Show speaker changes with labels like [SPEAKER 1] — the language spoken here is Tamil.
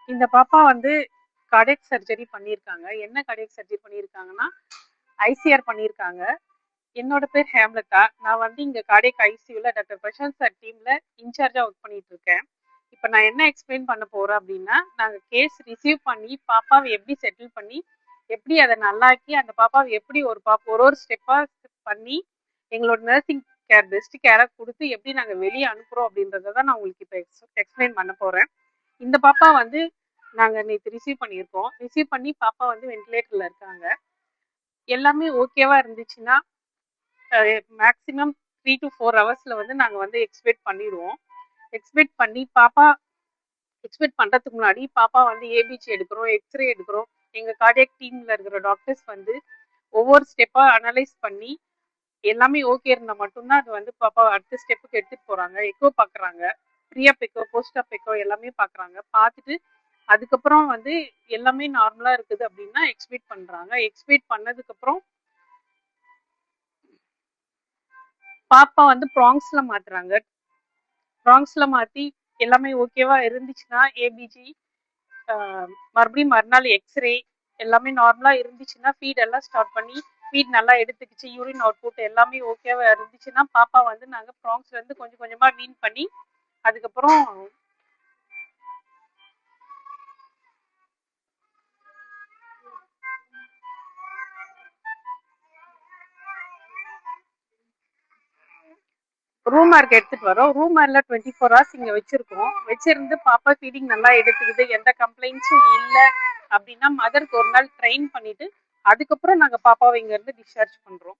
[SPEAKER 1] இந்த பாப்பா வந்து கார்டியக் சர்ஜரி பண்ணியிருக்காங்க. என்ன கார்டியக் சர்ஜரி பண்ணியிருக்காங்கன்னா, ஐசிஆர் பண்ணியிருக்காங்க. என்னோட பேர் ஹேம்லதா. நான் வந்து இங்க கார்டியக் ஐசியூல டாக்டர் பிரசாந்த் சார் டீம்ல இன்சார்ஜா ஒர்க் பண்ணிட்டு இருக்கேன். இப்போ நான் என்ன எக்ஸ்பிளைன் பண்ண போறேன் அப்படின்னா, நாங்க கேஸ் ரிசீவ் பண்ணி பாப்பாவை எப்படி செட்டில் பண்ணி, எப்படி அதை நல்லாக்கி அந்த பாப்பாவை எப்படி ஒரு ஸ்டெப்பா பண்ணி எங்களோட நர்சிங் கேர் பெஸ்ட் கேரை கொடுத்து எப்படி நாங்க வெளியே அனுப்புறோம் அப்படின்றத தான் நான் உங்களுக்கு இப்போ எக்ஸ்பிளைன் பண்ண போறேன். இந்த பாப்பா வந்து நாங்க நேற்று ரிசீவ் பண்ணியிருக்கோம். ரிசீவ் பண்ணி பாப்பா வந்து வென்டிலேட்டர்ல இருக்காங்க. எல்லாமே ஓகேவா இருந்துச்சுன்னா மேக்ஸிமம் 3 to 4 ஹவர்ஸ்ல வந்து நாங்க வந்து எக்ஸ்பெக்ட் பண்ணிடுவோம். எக்ஸ்பெக்ட் பண்ணி பாப்பா எக்ஸ்பெக்ட் பண்றதுக்கு முன்னாடி பாப்பா வந்து ஏபிஜி எடுக்கிறோம், எக்ஸ்ரே எடுக்கிறோம். எங்க கார்டியக் டீம்ல இருக்கிற டாக்டர்ஸ் வந்து ஒவ்வொரு ஸ்டெப்பா அனலைஸ் பண்ணி எல்லாமே ஓகே இருந்தா மட்டும்தான் அது வந்து பாப்பா அடுத்த ஸ்டெப்புக்கு எடுத்துட்டு போறாங்க. எக்கோ பாக்குறாங்க, ப்ரீஅப் எக்கோ, போஸ்ட் அப் எக்கோ எல்லாமே பாக்குறாங்க. பார்த்துட்டு அதுக்கப்புறம் வந்து எல்லாமே நார்மலா இருக்குது அப்படின்னா எக்ஸ்பெக்ட் பண்றாங்க. எக்ஸ்பெக்ட் பண்ணதுக்கு அப்புறம் பாப்பா வந்து ப்ராங்ஸ்ல மாத்துறாங்க. ப்ராங்ஸ்ல மாத்தி எல்லாமே ஓகேவா இருந்துச்சுன்னா ஏபிஜி, மறுபடியும் மறுநாள் எக்ஸ்ரே எல்லாமே நார்மலா இருந்துச்சுன்னா ஃபீட் எல்லாம் ஸ்டார்ட் பண்ணி ஃபீட் நல்லா எடுத்துக்கிச்சு, யூரின் அவுட்புட் எல்லாமே ஓகேவா இருந்துச்சுன்னா பாப்பா வந்து நாங்கள் ப்ராங்ஸ்ல இருந்து கொஞ்சம் கொஞ்சமா வீன் பண்ணி அதுக்கப்புறம் ரூமார்க்கு எடுத்துட்டு வரோம். ரூமார்ல 24 hours இங்க வச்சிருக்கோம். வச்சிருந்து பாப்பா ஃபீடிங் நல்லா எடுத்துக்குது, எந்த கம்ப்ளைண்ட்ஸும் இல்லை அப்படின்னா மதருக்கு ஒரு நாள் ட்ரெயின் பண்ணிட்டு அதுக்கப்புறம் நாங்க பாப்பாவை இங்க இருந்து டிஸ்சார்ஜ் பண்றோம்.